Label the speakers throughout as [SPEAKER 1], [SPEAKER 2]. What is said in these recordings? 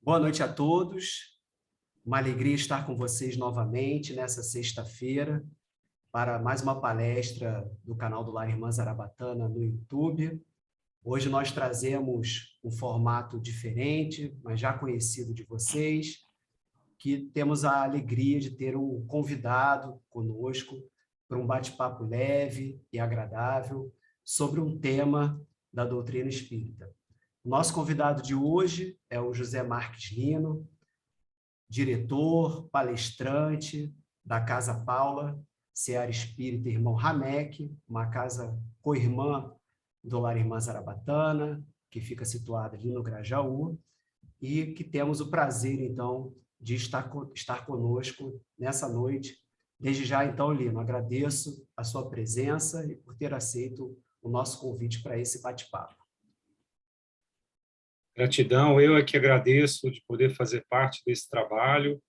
[SPEAKER 1] Boa noite a todos. Uma alegria estar com vocês novamente nessa sexta-feira para mais uma palestra do canal do Lar Irmã Zarabatana no YouTube. Hoje nós trazemos um formato diferente, mas já conhecido de vocês, que temos a alegria de ter um convidado conosco para um bate-papo leve e agradável sobre um tema da doutrina espírita. O nosso convidado de hoje é o José Marques Lino, diretor, palestrante da Casa Paula, Seara Espírita Irmão Ramek, uma casa co-irmã do Lar Irmã Zarabatana, que fica situada ali no Grajaú, e que temos o prazer, então, de estar conosco nessa noite. Desde já, então, Lino, agradeço a sua presença e por ter aceito o nosso convite para esse bate-papo.
[SPEAKER 2] Gratidão, eu é que agradeço de poder fazer parte desse trabalho.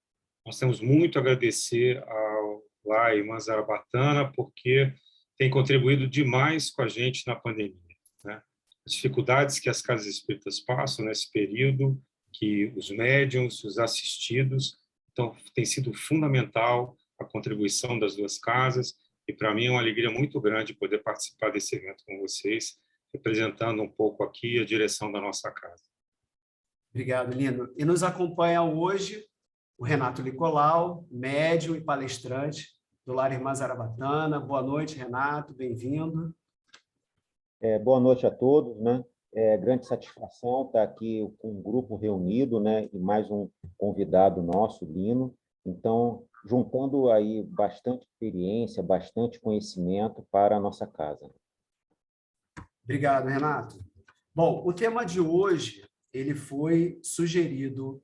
[SPEAKER 2] Nós temos muito a agradecer ao Lar Irmã Zarabatana, porque tem contribuído demais com a gente na pandemia, né? As dificuldades que as casas espíritas passam nesse período, que os médiuns, os assistidos, então tem sido fundamental a contribuição das duas casas, e para mim é uma alegria muito grande poder participar desse evento com vocês, representando um pouco aqui a direção da nossa casa.
[SPEAKER 1] Obrigado, Lino. E nos acompanha hoje o Renato Nicolau, médium e palestrante do Lar Irmã Zarabatana. Boa noite, Renato, bem-vindo.
[SPEAKER 3] Boa noite a todos, né? Grande satisfação estar aqui com um grupo reunido, né? E mais um convidado nosso, Lino. Então, juntando aí bastante experiência, bastante conhecimento para a nossa casa.
[SPEAKER 1] Obrigado, Renato. Bom, o tema de hoje ele foi sugerido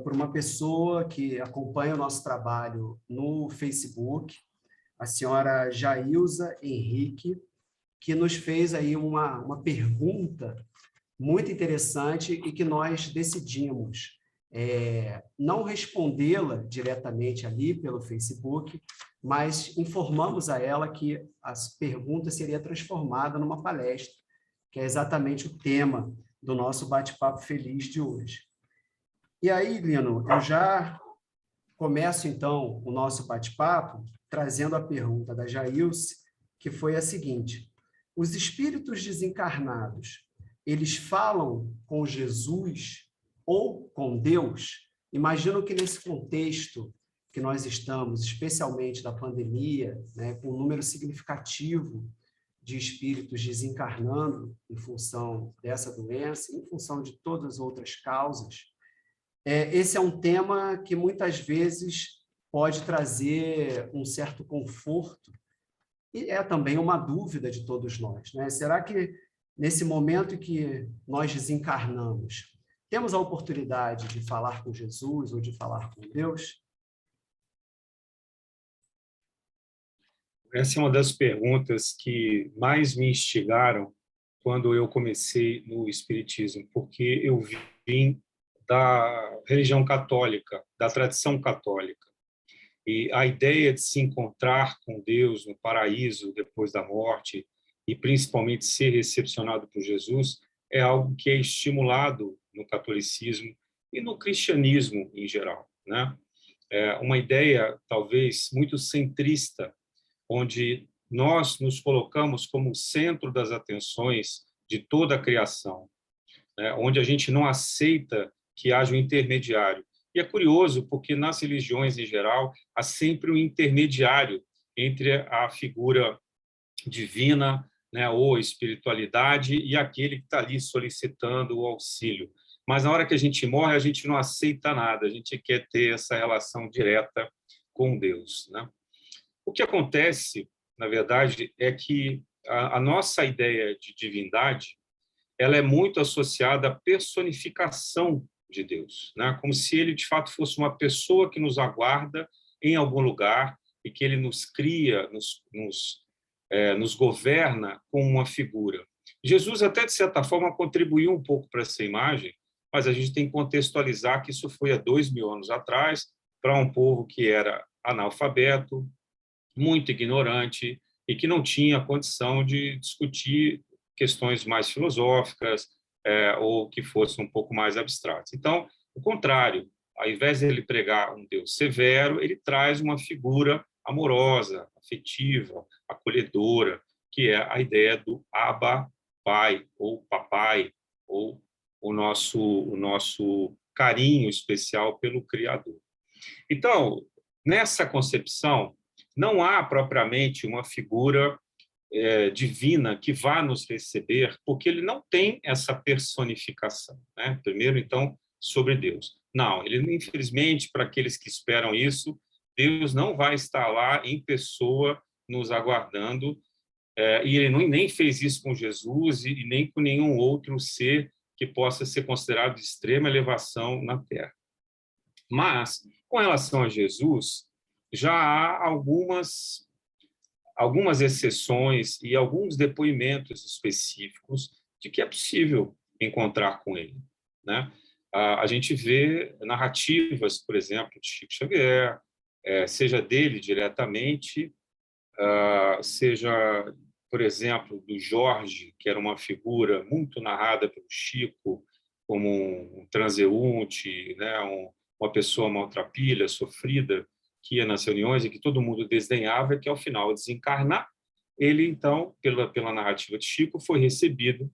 [SPEAKER 1] por uma pessoa que acompanha o nosso trabalho no Facebook, a senhora Jailza Henrique, que nos fez aí uma pergunta muito interessante e que nós decidimos não respondê-la diretamente ali pelo Facebook, mas informamos a ela que as perguntas seria transformada numa palestra, que é exatamente o tema do nosso bate-papo feliz de hoje. E aí, Lino, eu já começo, então, o nosso bate-papo trazendo a pergunta da Jailce, que foi a seguinte: os espíritos desencarnados, eles falam com Jesus ou com Deus? Imagino que nesse contexto que nós estamos, especialmente da pandemia, né, com um número significativo de espíritos desencarnando em função dessa doença, em função de todas as outras causas, esse é um tema que muitas vezes pode trazer um certo conforto e é também uma dúvida de todos nós, né? Será que nesse momento em que nós desencarnamos, temos a oportunidade de falar com Jesus ou de falar com Deus?
[SPEAKER 2] Essa é uma das perguntas que mais me instigaram quando eu comecei no Espiritismo, porque eu vim da religião católica, da tradição católica. E a ideia de se encontrar com Deus no paraíso depois da morte e principalmente ser recepcionado por Jesus é algo que é estimulado no catolicismo e no cristianismo em geral, né? É uma ideia talvez muito centrista, onde nós nos colocamos como centro das atenções de toda a criação, né? Onde a gente não aceita que haja um intermediário. E é curioso, porque nas religiões em geral há sempre um intermediário entre a figura divina, né, ou espiritualidade, e aquele que está ali solicitando o auxílio. Mas na hora que a gente morre, a gente não aceita nada, a gente quer ter essa relação direta com Deus, né? O que acontece, na verdade, é que a nossa ideia de divindade ela é muito associada à personificação de Deus, né? Como se ele, de fato, fosse uma pessoa que nos aguarda em algum lugar e que ele nos cria, nos governa como uma figura. Jesus, até de certa forma, contribuiu um pouco para essa imagem, mas a gente tem que contextualizar que isso foi há 2000 anos atrás, para um povo que era analfabeto, muito ignorante e que não tinha condição de discutir questões mais filosóficas ou que fossem um pouco mais abstratas. Então, O contrário, ao invés de ele pregar um Deus severo, ele traz uma figura amorosa, afetiva, acolhedora, que é a ideia do Abba, pai, ou papai, ou o nosso carinho especial pelo Criador. Então, nessa concepção, não há propriamente uma figura divina que vá nos receber, porque ele não tem essa personificação, né? Primeiro, então, sobre Deus. Não, ele, infelizmente, para aqueles que esperam isso, Deus não vai estar lá em pessoa nos aguardando, e ele nem fez isso com Jesus e nem com nenhum outro ser que possa ser considerado de extrema elevação na Terra. Mas, com relação a Jesus, já há algumas exceções e alguns depoimentos específicos de que é possível encontrar com ele, né? A gente vê narrativas, por exemplo, de Chico Xavier, seja dele diretamente, seja, por exemplo, do Jorge, que era uma figura muito narrada pelo Chico como um transeunte, né? Uma pessoa maltrapilha, sofrida, que ia nas reuniões e que todo mundo desdenhava, e que, ao final, desencarnar, ele, então, pela narrativa de Chico, foi recebido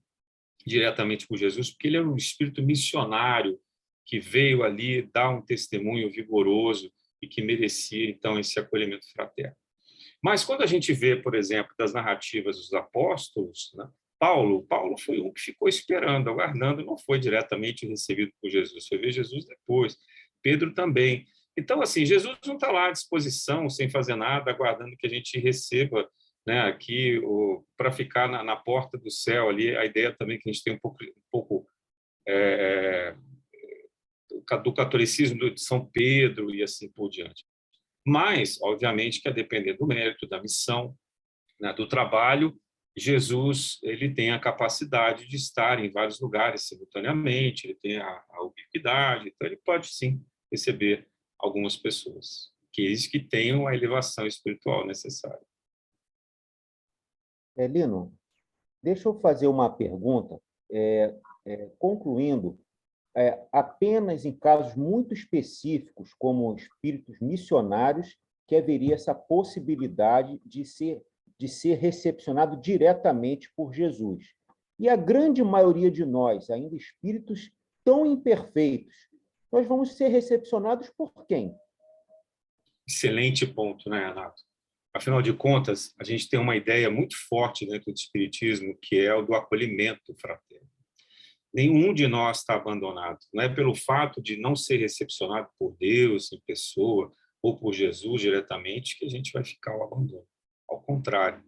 [SPEAKER 2] diretamente por Jesus, porque ele era um espírito missionário que veio ali dar um testemunho vigoroso e que merecia, então, esse acolhimento fraterno. Mas quando a gente vê, por exemplo, das narrativas dos apóstolos, né, Paulo foi um que ficou esperando, aguardando, não foi diretamente recebido por Jesus, foi ver Jesus depois. Pedro também. Então, assim, Jesus não está lá à disposição, sem fazer nada, aguardando que a gente receba, né, aqui para ficar na porta do céu ali. A ideia também que a gente tem um pouco do catolicismo de São Pedro e assim por diante. Mas, obviamente, que a depender do mérito, da missão, né, do trabalho, Jesus ele tem a capacidade de estar em vários lugares simultaneamente, ele tem a ubiquidade, então ele pode sim receber algumas pessoas, que tenham a elevação espiritual necessária.
[SPEAKER 3] Lino, deixa eu fazer uma pergunta, concluindo, apenas em casos muito específicos, como espíritos missionários, que haveria essa possibilidade de ser recepcionado diretamente por Jesus. E a grande maioria de nós, ainda espíritos tão imperfeitos, nós vamos ser recepcionados por quem?
[SPEAKER 2] Excelente ponto, né, Renato? Afinal de contas, a gente tem uma ideia muito forte dentro do Espiritismo, que é o do acolhimento fraterno. Nenhum de nós está abandonado. Não é pelo fato de não ser recepcionado por Deus, em pessoa, ou por Jesus diretamente, que a gente vai ficar ao abandono. Ao contrário,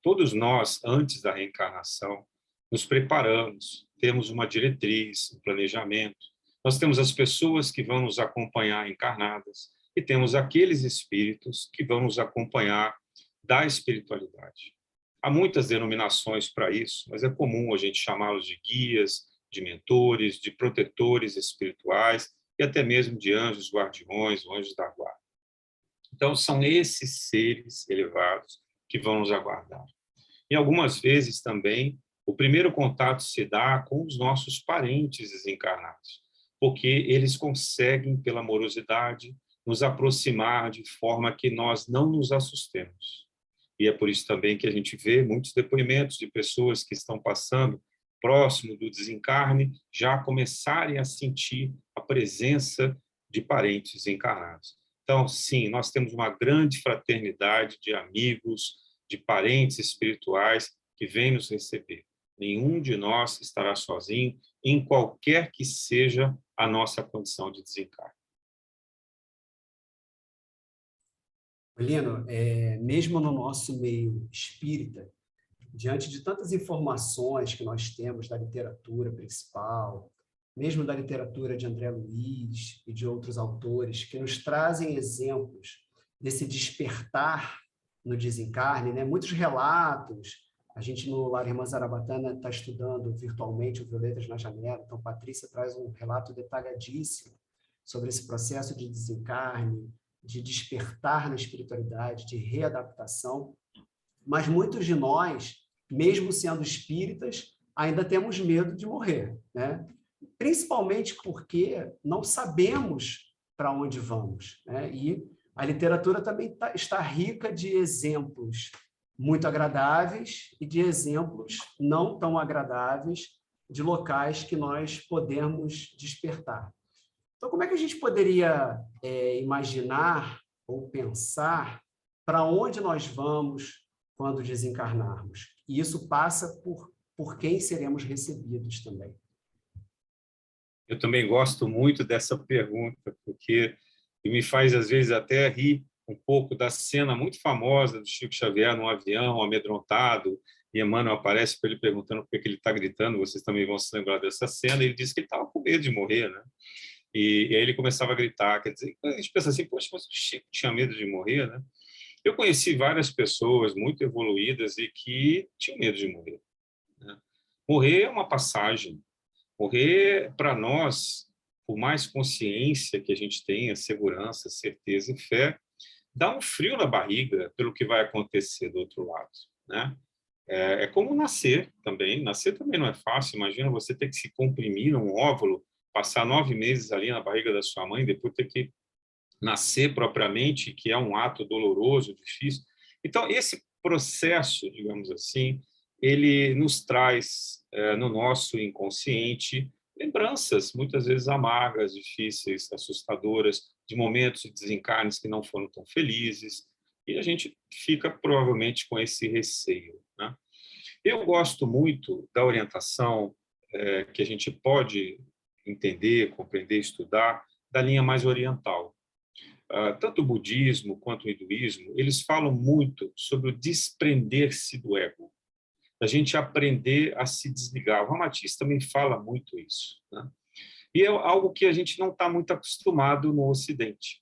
[SPEAKER 2] todos nós, antes da reencarnação, nos preparamos, temos uma diretriz, um planejamento. Nós temos as pessoas que vão nos acompanhar encarnadas e temos aqueles espíritos que vão nos acompanhar da espiritualidade. Há muitas denominações para isso, mas é comum a gente chamá-los de guias, de mentores, de protetores espirituais e até mesmo de anjos guardiões, ou anjos da guarda. Então, são esses seres elevados que vão nos aguardar. E algumas vezes também o primeiro contato se dá com os nossos parentes desencarnados, porque eles conseguem, pela amorosidade, nos aproximar de forma que nós não nos assustemos. E é por isso também que a gente vê muitos depoimentos de pessoas que estão passando próximo do desencarne, já começarem a sentir a presença de parentes encarnados. Então, sim, nós temos uma grande fraternidade de amigos, de parentes espirituais que vêm nos receber. Nenhum de nós estará sozinho, em qualquer que seja a nossa condição de desencarne.
[SPEAKER 1] Lino, mesmo no nosso meio espírita, diante de tantas informações que nós temos da literatura principal, mesmo da literatura de André Luiz e de outros autores, que nos trazem exemplos desse despertar no desencarne, né? Muitos relatos, a gente no Lar Irmã Zarabatana está estudando virtualmente o Violetas na Janela, então Patrícia traz um relato detalhadíssimo sobre esse processo de desencarne, de despertar na espiritualidade, de readaptação, mas muitos de nós, mesmo sendo espíritas, ainda temos medo de morrer, né? principalmente porque não sabemos para onde vamos, né? E a literatura também está rica de exemplos muito agradáveis e de exemplos não tão agradáveis de locais que nós podemos despertar. Então, como é que a gente poderia imaginar ou pensar para onde nós vamos quando desencarnarmos? E isso passa por quem seremos recebidos também.
[SPEAKER 2] Eu também gosto muito dessa pergunta, porque me faz, às vezes, até rir um pouco da cena muito famosa do Chico Xavier num avião, amedrontado, e Emmanuel aparece para ele perguntando por que ele está gritando, vocês também vão se lembrar dessa cena, e ele disse que ele estava com medo de morrer, né? E aí ele começava a gritar, quer dizer, a gente pensa assim, poxa, mas o Chico tinha medo de morrer, né? Eu conheci várias pessoas muito evoluídas e que tinham medo de morrer, né? Morrer é uma passagem. Morrer, para nós, por mais consciência que a gente tenha, segurança, certeza e fé, dá um frio na barriga pelo que vai acontecer do outro lado, né? É como nascer também. Nascer também não é fácil. Imagina você ter que se comprimir num óvulo, passar 9 meses ali na barriga da sua mãe, depois ter que nascer propriamente, que é um ato doloroso, difícil. Então, esse processo, digamos assim, ele nos traz, no nosso inconsciente, lembranças, muitas vezes amargas, difíceis, assustadoras, de momentos de desencarnes que não foram tão felizes, e a gente fica provavelmente com esse receio, né? Eu gosto muito da orientação que a gente pode entender, compreender, estudar, da linha mais oriental. Tanto o budismo quanto o hinduísmo, eles falam muito sobre o desprender-se do ego, a gente aprender a se desligar. O Ramatiz também fala muito isso, né? E é algo que a gente não está muito acostumado no Ocidente.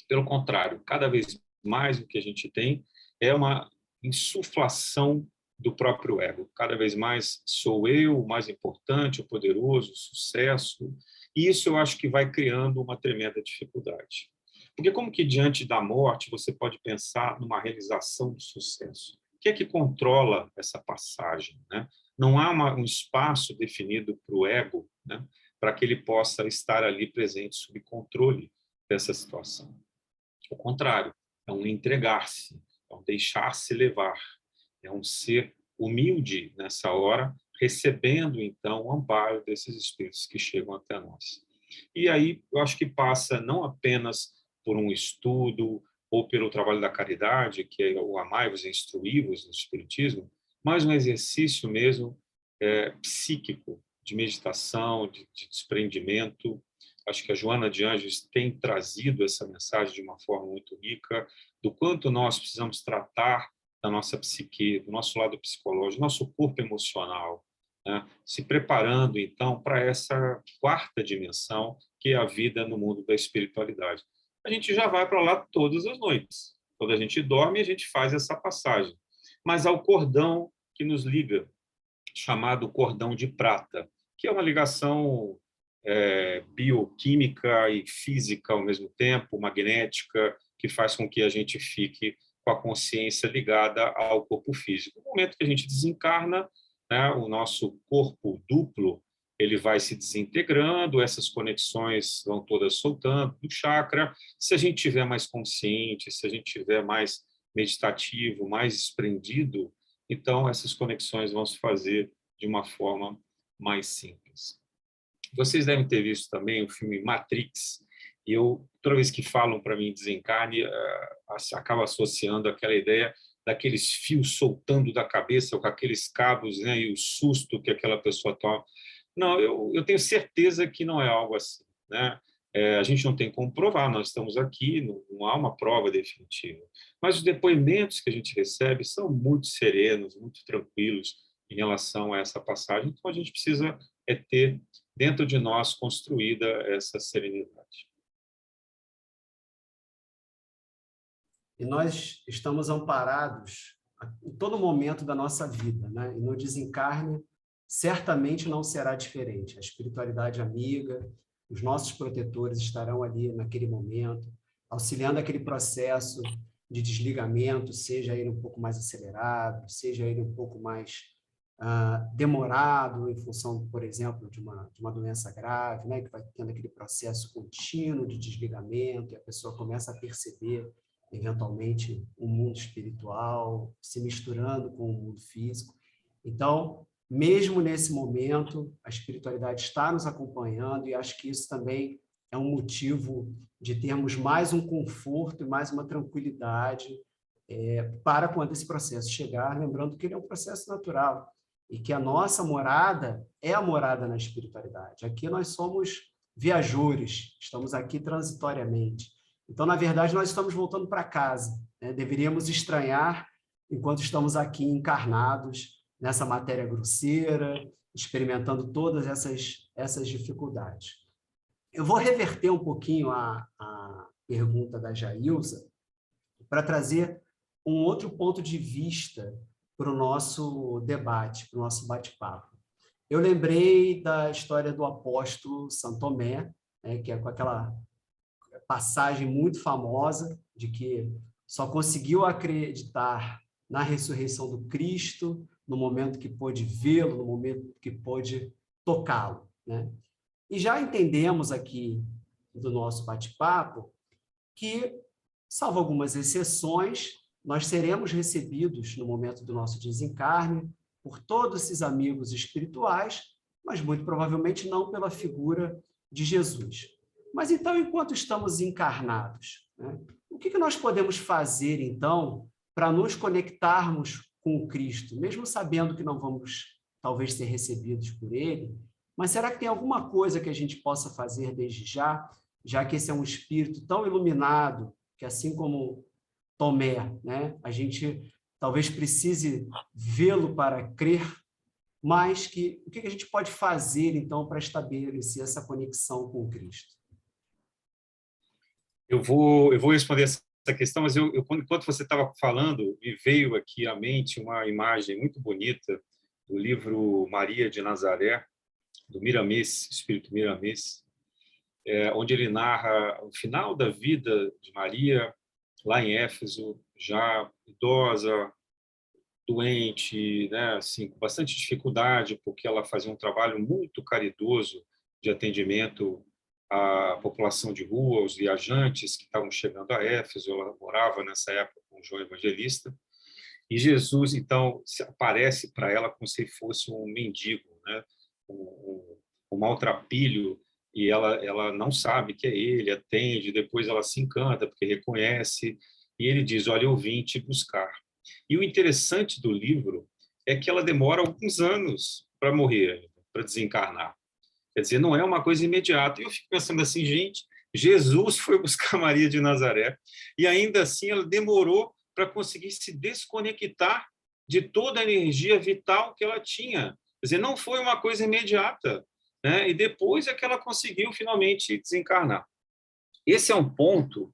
[SPEAKER 2] Pelo contrário, cada vez mais o que a gente tem é uma insuflação do próprio ego. Cada vez mais sou eu o mais importante, o poderoso, o sucesso. E isso eu acho que vai criando uma tremenda dificuldade. Porque como que diante da morte você pode pensar numa realização do sucesso? O que é que controla essa passagem, né? Não há um espaço definido para o ego, né, para que ele possa estar ali presente, sob controle dessa situação. O contrário, é um entregar-se, é um deixar-se levar, é um ser humilde nessa hora, recebendo, então, o amparo desses espíritos que chegam até nós. E aí, eu acho que passa não apenas por um estudo ou pelo trabalho da caridade, que é o amai-vos e instruí-vos no Espiritismo, mas um exercício mesmo psíquico, de meditação, de desprendimento. Acho que a Joana de Ângeles tem trazido essa mensagem de uma forma muito rica, do quanto nós precisamos tratar da nossa psique, do nosso lado psicológico, do nosso corpo emocional, né? Se preparando, então, para essa quarta dimensão, que é a vida no mundo da espiritualidade. A gente já vai para lá todas as noites. Quando a gente dorme, a gente faz essa passagem. Mas há o cordão que nos liga, chamado cordão de prata, que é uma ligação bioquímica e física ao mesmo tempo, magnética, que faz com que a gente fique com a consciência ligada ao corpo físico. No momento que a gente desencarna, né, o nosso corpo duplo ele vai se desintegrando, essas conexões vão todas soltando do chakra. Se a gente tiver mais consciente, se a gente tiver mais meditativo, mais desprendido, então essas conexões vão se fazer de uma forma mais simples. Vocês devem ter visto também o filme Matrix, e eu, toda vez que falam para mim desencarne, acabo associando aquela ideia daqueles fios soltando da cabeça, com aqueles cabos, né, e o susto que aquela pessoa toma. Não, eu tenho certeza que não é algo assim, né? A gente não tem como provar, nós estamos aqui, não há uma prova definitiva. Mas os depoimentos que a gente recebe são muito serenos, muito tranquilos em relação a essa passagem, então a gente precisa ter dentro de nós construída essa serenidade.
[SPEAKER 1] E nós estamos amparados em todo momento da nossa vida, né? E no desencarne, certamente não será diferente. A espiritualidade amiga, os nossos protetores estarão ali naquele momento, auxiliando aquele processo de desligamento, seja ele um pouco mais acelerado, seja ele um pouco mais demorado em função, por exemplo, de uma doença grave, né, que vai tendo aquele processo contínuo de desligamento, e a pessoa começa a perceber, eventualmente, o mundo espiritual se misturando com o mundo físico. Então, mesmo nesse momento, a espiritualidade está nos acompanhando, e acho que isso também é um motivo de termos mais um conforto e mais uma tranquilidade para quando esse processo chegar, lembrando que ele é um processo natural e que a nossa morada é a morada na espiritualidade. Aqui nós somos viajores, estamos aqui transitoriamente. Então, na verdade, nós estamos voltando para casa, né? Deveríamos estranhar enquanto estamos aqui encarnados nessa matéria grosseira, experimentando todas essas dificuldades. Eu vou reverter um pouquinho a pergunta da Jailza para trazer um outro ponto de vista para o nosso debate, para o nosso bate-papo. Eu lembrei da história do apóstolo São Tomé, né, que é com aquela passagem muito famosa de que só conseguiu acreditar na ressurreição do Cristo no momento que pôde vê-lo, no momento que pôde tocá-lo, né? E já entendemos aqui do nosso bate-papo que, salvo algumas exceções, nós seremos recebidos no momento do nosso desencarne por todos esses amigos espirituais, mas muito provavelmente não pela figura de Jesus. Mas então, enquanto estamos encarnados, né, o que nós podemos fazer, então, para nos conectarmos com o Cristo, mesmo sabendo que não vamos, talvez, ser recebidos por Ele? Mas será que tem alguma coisa que a gente possa fazer desde já que esse é um espírito tão iluminado, que assim como Tomé, né, a gente talvez precise vê-lo para crer, mas o que a gente pode fazer, então, para estabelecer essa conexão com o Cristo?
[SPEAKER 2] Eu vou responder essa questão, mas enquanto você estava falando, me veio aqui à mente uma imagem muito bonita do livro Maria de Nazaré, do Miramês, Espírito Miramês, onde ele narra o final da vida de Maria, lá em Éfeso, já idosa, doente, né, assim, com bastante dificuldade, porque ela fazia um trabalho muito caridoso de atendimento à população de rua, aos viajantes que estavam chegando a Éfeso. Ela morava nessa época com João Evangelista, e Jesus, então, aparece para ela como se fosse um mendigo, né, um maltrapilho, e ela não sabe que é ele, atende, depois ela se encanta porque reconhece, e ele diz: olha, eu vim te buscar. E o interessante do livro é que ela demora alguns anos para morrer, para desencarnar. Quer dizer, não é uma coisa imediata. E eu fico pensando assim, gente, Jesus foi buscar Maria de Nazaré e ainda assim ela demorou para conseguir se desconectar de toda a energia vital que ela tinha. Quer dizer, não foi uma coisa imediata, né? E depois é que ela conseguiu finalmente desencarnar. Esse é um ponto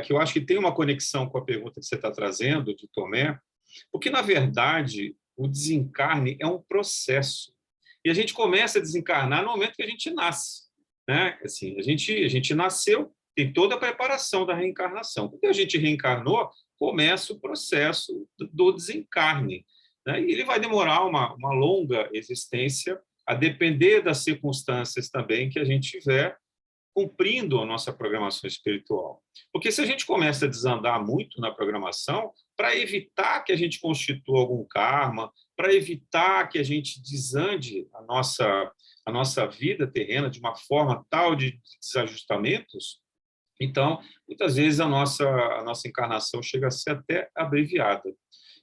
[SPEAKER 2] que eu acho que tem uma conexão com a pergunta que você está trazendo, de Tomé, porque, na verdade, o desencarne é um processo. E a gente começa a desencarnar no momento que a gente nasce, né? Assim, a gente nasceu, tem toda a preparação da reencarnação. Quando a gente reencarnou, começa o processo do desencarne, né? E ele vai demorar uma longa existência, a depender das circunstâncias também que a gente tiver cumprindo a nossa programação espiritual. Porque se a gente começa a desandar muito na programação, para evitar que a gente constitua algum karma, para evitar que a gente desande a nossa vida terrena de uma forma tal de desajustamentos, então, muitas vezes a nossa encarnação chega a ser até abreviada.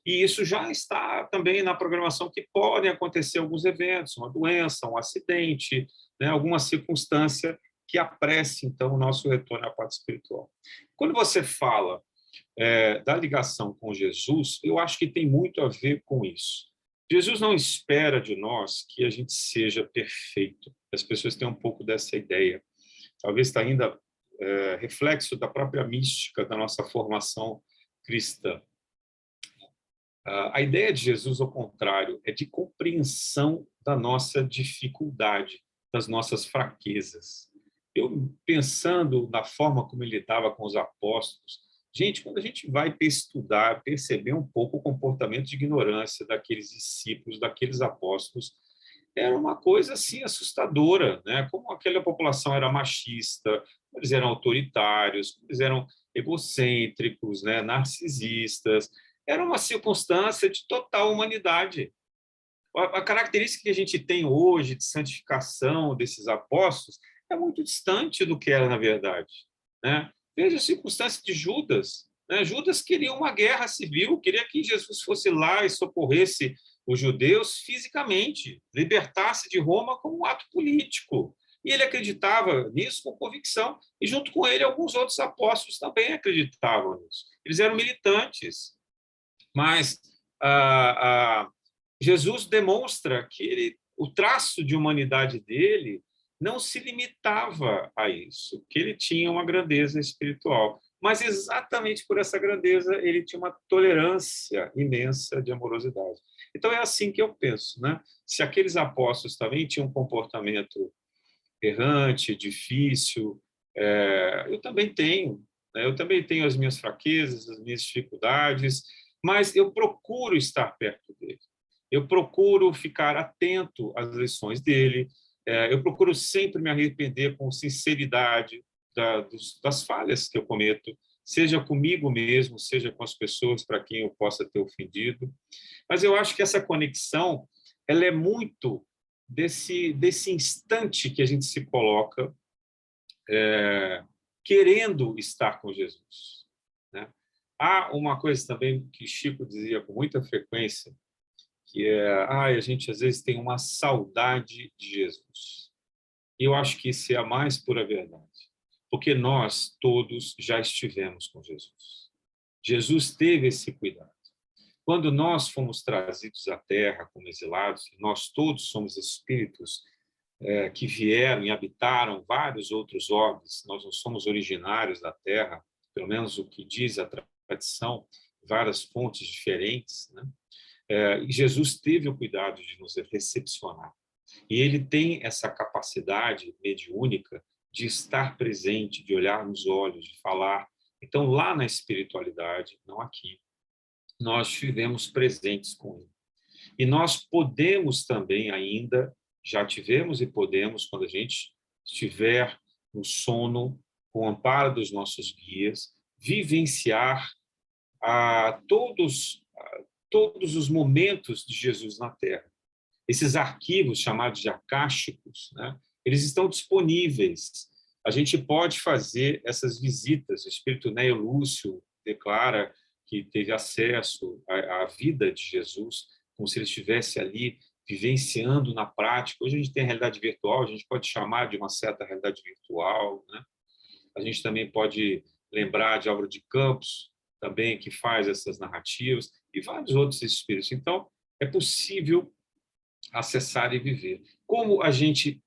[SPEAKER 2] E isso já está também na programação, que podem acontecer alguns eventos, uma doença, um acidente, né, alguma circunstância que apresse, então, o nosso retorno à parte espiritual. Quando você fala da ligação com Jesus, eu acho que tem muito a ver com isso. Jesus não espera de nós que a gente seja perfeito. As pessoas têm um pouco dessa ideia. Talvez está ainda reflexo da própria mística da nossa formação cristã. A ideia de Jesus, ao contrário, é de compreensão da nossa dificuldade, das nossas fraquezas. Eu, pensando na forma como ele lidava com os apóstolos, Gente, quando a gente vai estudar, perceber um pouco o comportamento de ignorância daqueles discípulos, daqueles apóstolos, era uma coisa assim assustadora, né? Como aquela população era machista, eles eram autoritários, eles eram egocêntricos, né? Narcisistas. Era uma circunstância de total humanidade. A característica que a gente tem hoje de santificação desses apóstolos é muito distante do que era na verdade, né? Veja a circunstância de Judas, né? Judas queria uma guerra civil, queria que Jesus fosse lá e socorresse os judeus fisicamente, libertasse de Roma como um ato político. E ele acreditava nisso com convicção, e junto com ele alguns outros apóstolos também acreditavam nisso. Eles eram militantes, mas Jesus demonstra que o traço de humanidade dele não se limitava a isso, que ele tinha uma grandeza espiritual. Mas exatamente por essa grandeza, ele tinha uma tolerância imensa de amorosidade. Então é assim que eu penso, né? Se aqueles apóstolos também tinham um comportamento errante, difícil, eu também tenho, né? Eu também tenho as minhas fraquezas, as minhas dificuldades, mas eu procuro estar perto dele. Eu procuro ficar atento às lições dele, eu procuro sempre me arrepender com sinceridade das falhas que eu cometo, seja comigo mesmo, seja com as pessoas para quem eu possa ter ofendido. Mas eu acho que essa conexão ela é muito desse instante que a gente se coloca querendo estar com Jesus, né? Há uma coisa também que Chico dizia com muita frequência, que a gente às vezes tem uma saudade de Jesus. E eu acho que isso é a mais pura verdade, porque nós todos já estivemos com Jesus. Jesus teve esse cuidado. Quando nós fomos trazidos à Terra como exilados, nós todos somos espíritos que vieram e habitaram vários outros orbes, nós não somos originários da Terra, pelo menos o que diz a tradição, várias fontes diferentes, né? E Jesus teve o cuidado de nos recepcionar. E ele tem essa capacidade mediúnica de estar presente, de olhar nos olhos, de falar. Então, lá na espiritualidade, não aqui, nós estivemos presentes com ele. E nós podemos também ainda, já tivemos e podemos, quando a gente estiver no sono, com o amparo dos nossos guias, vivenciar todos os momentos de Jesus na Terra. Esses arquivos chamados de acásticos, né, eles estão disponíveis. A gente pode fazer essas visitas. O espírito Neo Lúcio declara que teve acesso à vida de Jesus, como se ele estivesse ali vivenciando na prática. Hoje a gente tem a realidade virtual, a gente pode chamar de uma certa realidade virtual, né? A gente também pode lembrar de Álvaro de Campos, também, que faz essas narrativas, e vários outros espíritos. Então, é possível acessar e viver. Como a gente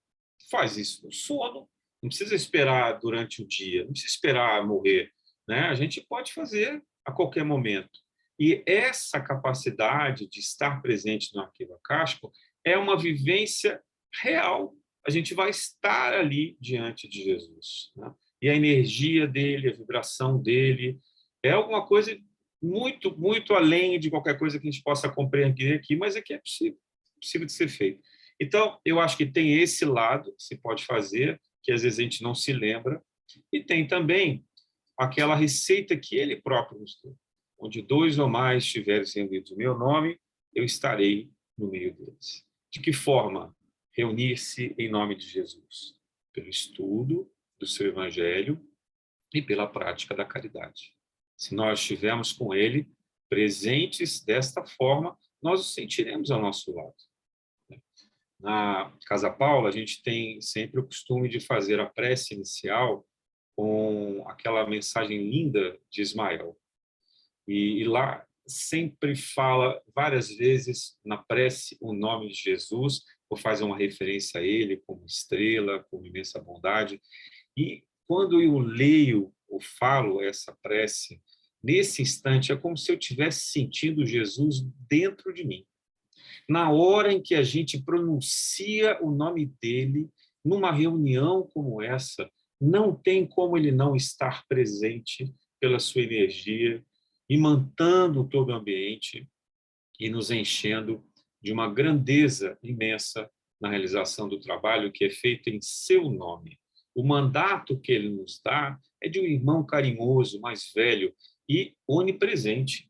[SPEAKER 2] faz isso? No sono, não precisa esperar durante o dia, não precisa esperar morrer, né? A gente pode fazer a qualquer momento. E essa capacidade de estar presente no arquivo acástico é uma vivência real. A gente vai estar ali diante de Jesus, né? E a energia dele, a vibração dele, é alguma coisa muito, muito além de qualquer coisa que a gente possa compreender aqui, mas é que é possível de ser feito. Então, eu acho que tem esse lado que se pode fazer, que às vezes a gente não se lembra, e tem também aquela receita que ele próprio nos deu, onde 2 ou mais estiverem reunidos o meu nome, eu estarei no meio deles. De que forma? Reunir-se em nome de Jesus, pelo estudo do seu evangelho e pela prática da caridade. Se nós estivermos com ele, presentes desta forma, nós o sentiremos ao nosso lado. Na Casa Paula, a gente tem sempre o costume de fazer a prece inicial com aquela mensagem linda de Ismael. E lá sempre fala várias vezes na prece o nome de Jesus, ou faz uma referência a ele como estrela, como imensa bondade. E quando eu leio ou falo essa prece, nesse instante é como se eu estivesse sentindo Jesus dentro de mim. Na hora em que a gente pronuncia o nome dele, numa reunião como essa, não tem como ele não estar presente pela sua energia, imantando todo o ambiente e nos enchendo de uma grandeza imensa na realização do trabalho que é feito em seu nome. O mandato que ele nos dá é de um irmão carinhoso, mais velho e onipresente.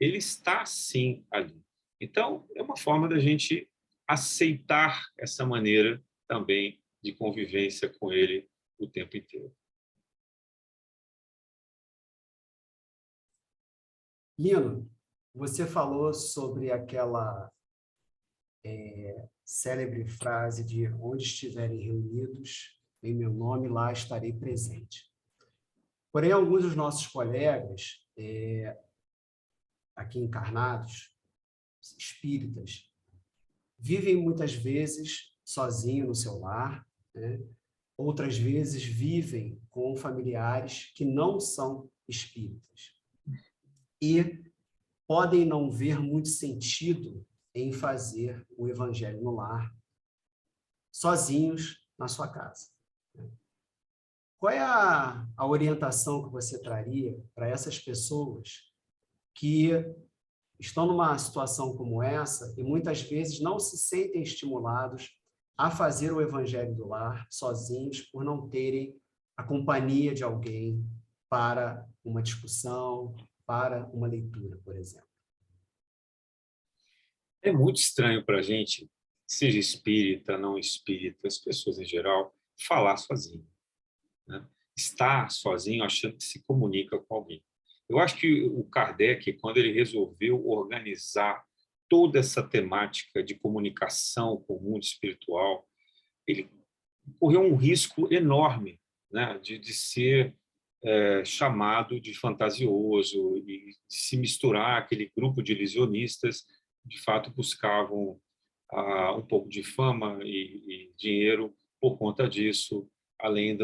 [SPEAKER 2] Ele está, sim, ali. Então, é uma forma da gente aceitar essa maneira também de convivência com ele o tempo inteiro.
[SPEAKER 1] Lino, você falou sobre aquela célebre frase de onde estiverem reunidos, em meu nome, lá estarei presente. Porém, alguns dos nossos colegas aqui encarnados, espíritas, vivem muitas vezes sozinhos no seu lar, né? Outras vezes vivem com familiares que não são espíritas. E podem não ver muito sentido em fazer o evangelho no lar, sozinhos na sua casa. Qual é a orientação que você traria para essas pessoas que estão numa situação como essa e muitas vezes não se sentem estimulados a fazer o evangelho do lar sozinhos por não terem a companhia de alguém para uma discussão, para uma leitura, por exemplo?
[SPEAKER 2] É muito estranho para a gente, seja espírita, não espírita, as pessoas em geral, falar sozinho, né? Estar sozinho achando que se comunica com alguém. Eu acho que o Kardec, quando ele resolveu organizar toda essa temática de comunicação com o mundo espiritual, ele correu um risco enorme, né, de ser chamado de fantasioso e de se misturar aquele grupo de ilusionistas que, de fato, buscavam um pouco de fama e dinheiro por conta disso, além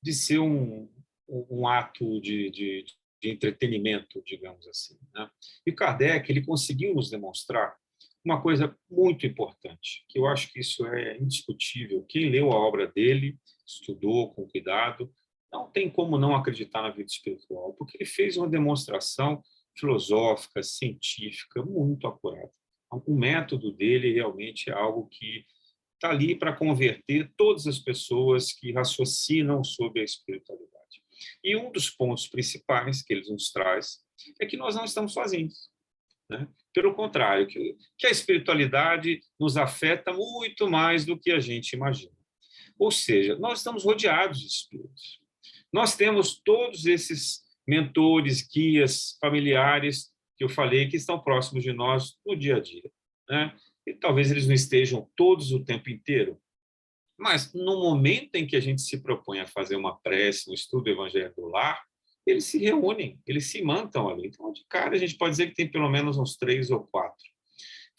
[SPEAKER 2] de ser um ato de entretenimento, digamos assim, né? E Kardec, ele conseguiu nos demonstrar uma coisa muito importante, que eu acho que isso é indiscutível. Quem leu a obra dele, estudou com cuidado, não tem como não acreditar na vida espiritual, porque ele fez uma demonstração filosófica, científica, muito acurada. O método dele realmente é algo que está ali para converter todas as pessoas que raciocinam sobre a espiritualidade. E um dos pontos principais que ele nos traz é que nós não estamos sozinhos, né? Pelo contrário, que a espiritualidade nos afeta muito mais do que a gente imagina. Ou seja, nós estamos rodeados de espíritos. Nós temos todos esses mentores, guias, familiares que eu falei que estão próximos de nós no dia a dia, né? E talvez eles não estejam todos o tempo inteiro, mas no momento em que a gente se propõe a fazer uma prece, um estudo do Evangelho do Lar, eles se reúnem, eles se mantam ali. Então, de cara, a gente pode dizer que tem pelo menos uns 3 ou 4.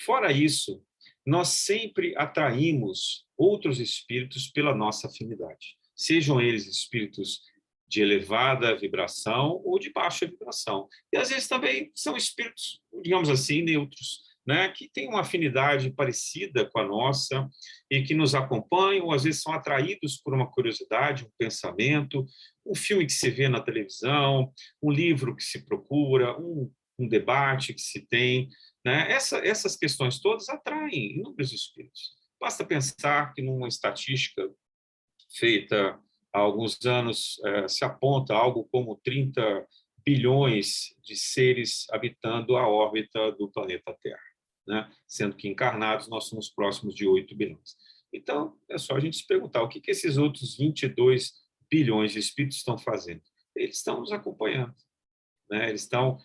[SPEAKER 2] Fora isso, nós sempre atraímos outros espíritos pela nossa afinidade, sejam eles espíritos de elevada vibração ou de baixa vibração. E às vezes também são espíritos, digamos assim, neutros, né, que têm uma afinidade parecida com a nossa e que nos acompanham, ou às vezes são atraídos por uma curiosidade, um pensamento, um filme que se vê na televisão, um livro que se procura, um debate que se tem, né? Essas questões todas atraem inúmeros espíritos. Basta pensar que numa estatística feita há alguns anos se aponta algo como 30 bilhões de seres habitando a órbita do planeta Terra, né? Sendo que encarnados nós somos próximos de 8 bilhões. Então, é só a gente se perguntar o que esses outros 22 bilhões de espíritos estão fazendo. Eles estão nos acompanhando, né? Eles estão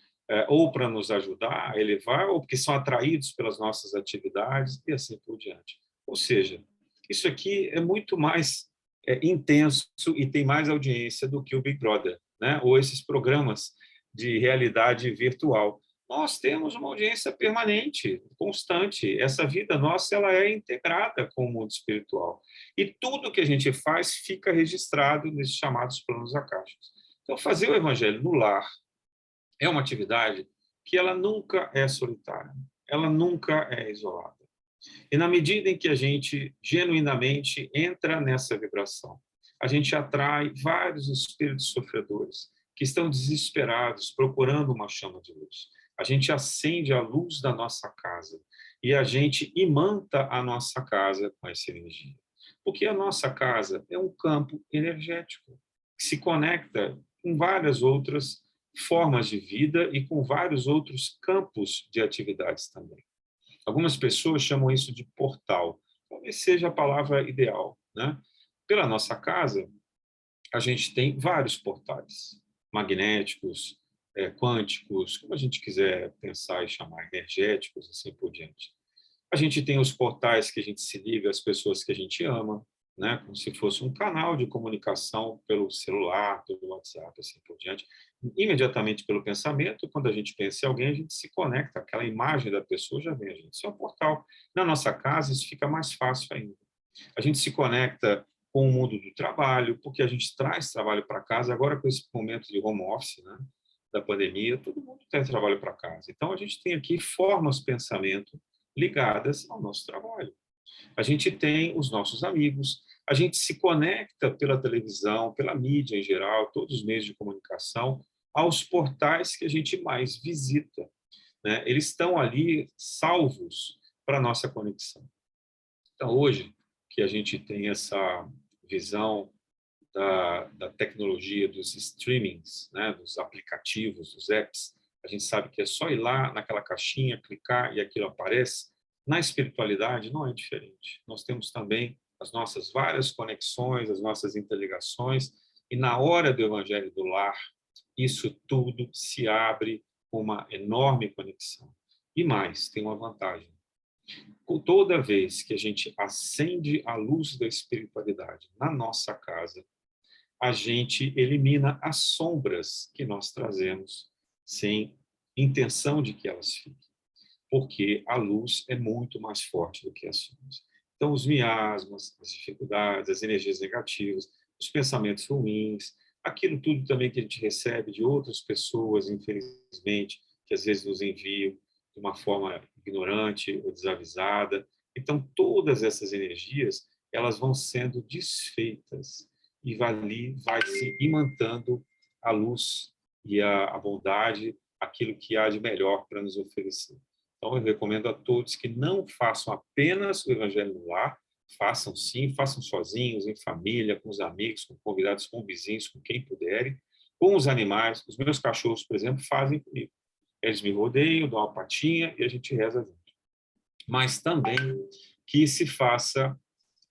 [SPEAKER 2] ou para nos ajudar a elevar, ou porque são atraídos pelas nossas atividades e assim por diante. Ou seja, isso aqui é muito mais intenso e tem mais audiência do que o Big Brother, né? Ou esses programas de realidade virtual. Nós temos uma audiência permanente, constante. Essa vida nossa ela é integrada com o mundo espiritual. E tudo que a gente faz fica registrado nesses chamados planos acásticos. Então, fazer o evangelho no lar é uma atividade que ela nunca é solitária, ela nunca é isolada. E na medida em que a gente genuinamente entra nessa vibração, a gente atrai vários espíritos sofredores que estão desesperados, procurando uma chama de luz. A gente acende a luz da nossa casa e a gente imanta a nossa casa com essa energia. Porque a nossa casa é um campo energético que se conecta com várias outras formas de vida e com vários outros campos de atividades também. Algumas pessoas chamam isso de portal. Talvez seja a palavra ideal, né? Pela nossa casa, a gente tem vários portais magnéticos, quânticos, como a gente quiser pensar e chamar, energéticos, assim por diante. A gente tem os portais que a gente se liga às pessoas que a gente ama, né? Como se fosse um canal de comunicação pelo celular, pelo WhatsApp, assim por diante. Imediatamente pelo pensamento, quando a gente pensa em alguém, a gente se conecta, aquela imagem da pessoa já vem a gente. Isso é um portal. Na nossa casa, isso fica mais fácil ainda. A gente se conecta com o mundo do trabalho, porque a gente traz trabalho para casa, agora com esse momento de home office, né, da pandemia, todo mundo tem trabalho para casa. Então, a gente tem aqui formas de pensamento ligadas ao nosso trabalho. A gente tem os nossos amigos, a gente se conecta pela televisão, pela mídia em geral, todos os meios de comunicação, aos portais que a gente mais visita, né? Eles estão ali salvos para a nossa conexão. Então, hoje, que a gente tem essa visão da tecnologia, dos streamings, né, dos aplicativos, dos apps, a gente sabe que é só ir lá naquela caixinha, clicar e aquilo aparece. Na espiritualidade não é diferente. Nós temos também as nossas várias conexões, as nossas interligações, e na hora do Evangelho do Lar, isso tudo se abre com uma enorme conexão. E mais, tem uma vantagem. Toda vez que a gente acende a luz da espiritualidade na nossa casa, a gente elimina as sombras que nós trazemos sem intenção de que elas fiquem, porque a luz é muito mais forte do que as sombras. Então, os miasmas, as dificuldades, as energias negativas, os pensamentos ruins, aquilo tudo também que a gente recebe de outras pessoas, infelizmente, que às vezes nos enviam de uma forma ignorante ou desavisada. Então, todas essas energias, elas vão sendo desfeitas e ali vai se imantando a luz e a bondade, aquilo que há de melhor para nos oferecer. Então, eu recomendo a todos que não façam apenas o Evangelho no Lar, façam sim, façam sozinhos, em família, com os amigos, com convidados, com vizinhos, com quem puderem, com os animais. Os meus cachorros, por exemplo, fazem comigo. Eles me rodeiam, dão uma patinha e a gente reza junto. Mas também que se faça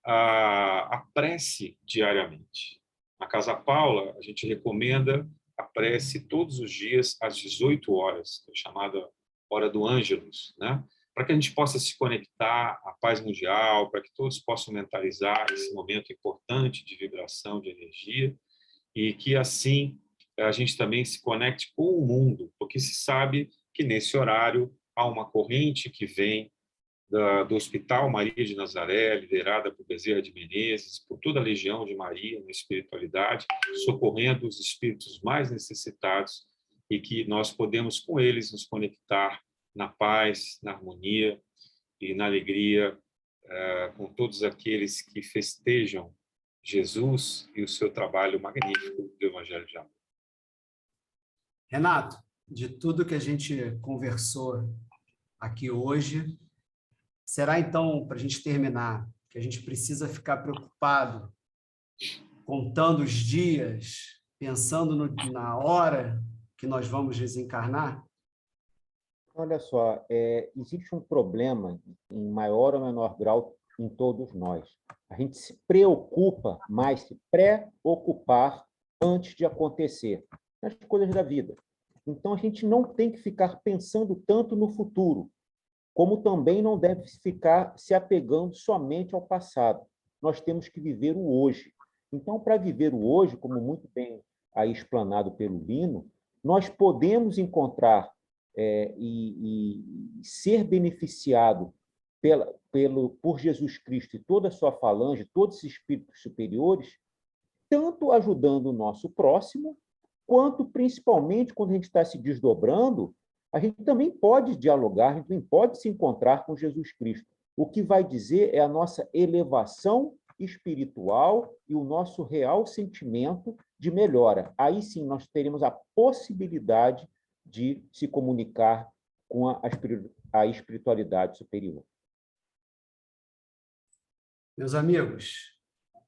[SPEAKER 2] a prece diariamente. Na Casa Paula, a gente recomenda a prece todos os dias às 18 horas, chamada Hora do Ângelus, né? Para que a gente possa se conectar à paz mundial, para que todos possam mentalizar esse momento importante de vibração, de energia, e que assim a gente também se conecte com o mundo, porque se sabe que nesse horário há uma corrente que vem do Hospital Maria de Nazaré, liderada por Bezerra de Menezes, por toda a Legião de Maria na espiritualidade, socorrendo os espíritos mais necessitados, e que nós podemos com eles nos conectar na paz, na harmonia e na alegria com todos aqueles que festejam Jesus e o seu trabalho magnífico do Evangelho de Amor.
[SPEAKER 1] Renato, de tudo que a gente conversou aqui hoje, será então, para a gente terminar, que a gente precisa ficar preocupado, contando os dias, pensando na hora que nós vamos desencarnar?
[SPEAKER 3] Olha só, existe um problema em maior ou menor grau em todos nós. A gente se preocupa mais, se preocupar antes de acontecer, nas coisas da vida. Então, a gente não tem que ficar pensando tanto no futuro, como também não deve ficar se apegando somente ao passado. Nós temos que viver o hoje. Então, para viver o hoje, como muito bem aí explanado pelo Lino, nós podemos encontrar e ser beneficiado por Jesus Cristo e toda a sua falange, todos os espíritos superiores, tanto ajudando o nosso próximo, quanto, principalmente, quando a gente está se desdobrando, a gente também pode dialogar, a gente também pode se encontrar com Jesus Cristo. O que vai dizer é a nossa elevação espiritual e o nosso real sentimento de melhora. Aí sim nós teremos a possibilidade de se comunicar com a espiritualidade superior.
[SPEAKER 1] Meus amigos,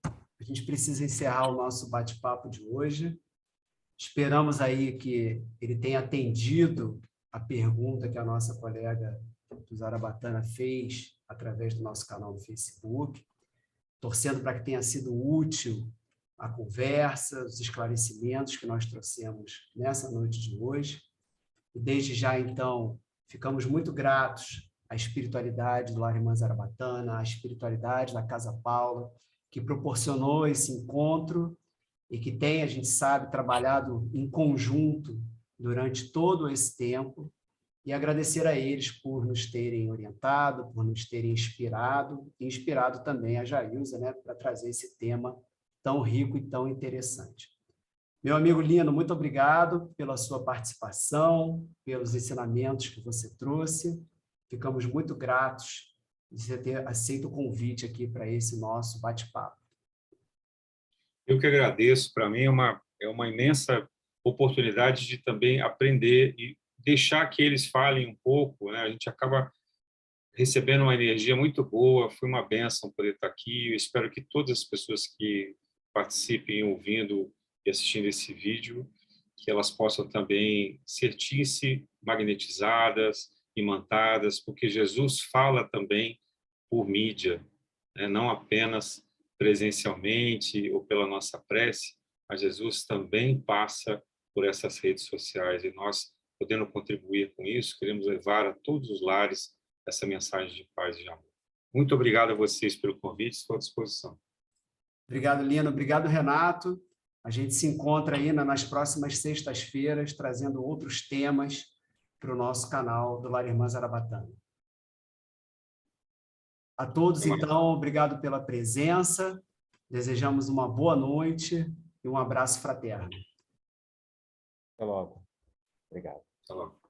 [SPEAKER 1] a gente precisa encerrar o nosso bate-papo de hoje. Esperamos aí que ele tenha atendido a pergunta que a nossa colega do Zarabatana fez através do nosso canal no Facebook, torcendo para que tenha sido útil a conversa, os esclarecimentos que nós trouxemos nessa noite de hoje. E desde já, então, ficamos muito gratos à espiritualidade do Lar Irmã Zarabatana, à espiritualidade da Casa Paula, que proporcionou esse encontro e que tem, a gente sabe, trabalhado em conjunto durante todo esse tempo, e agradecer a eles por nos terem orientado, por nos terem inspirado, e inspirado também a Jailza, né, para trazer esse tema tão rico e tão interessante. Meu amigo Lino, muito obrigado pela sua participação, pelos ensinamentos que você trouxe. Ficamos muito gratos de você ter aceito o convite aqui para esse nosso bate-papo.
[SPEAKER 2] Eu que agradeço. Para mim é uma imensa oportunidade de também aprender e deixar que eles falem um pouco, né? A gente acaba recebendo uma energia muito boa. Foi uma bênção poder estar aqui. Eu espero que todas as pessoas que participem, ouvindo e assistindo esse vídeo, que elas possam também sentir-se magnetizadas, imantadas, porque Jesus fala também por mídia, né? Não apenas presencialmente ou pela nossa prece, mas Jesus também passa por essas redes sociais, e nós, podendo contribuir com isso, queremos levar a todos os lares essa mensagem de paz e de amor. Muito obrigado a vocês pelo convite, estou à disposição.
[SPEAKER 1] Obrigado, Lino. Obrigado, Renato. A gente se encontra aí nas próximas sextas-feiras, trazendo outros temas para o nosso canal do Lar Irmã Zarabatana. A todos, então, obrigado pela presença. Desejamos uma boa noite e um abraço fraterno.
[SPEAKER 3] Até logo. Obrigado.
[SPEAKER 2] Até logo.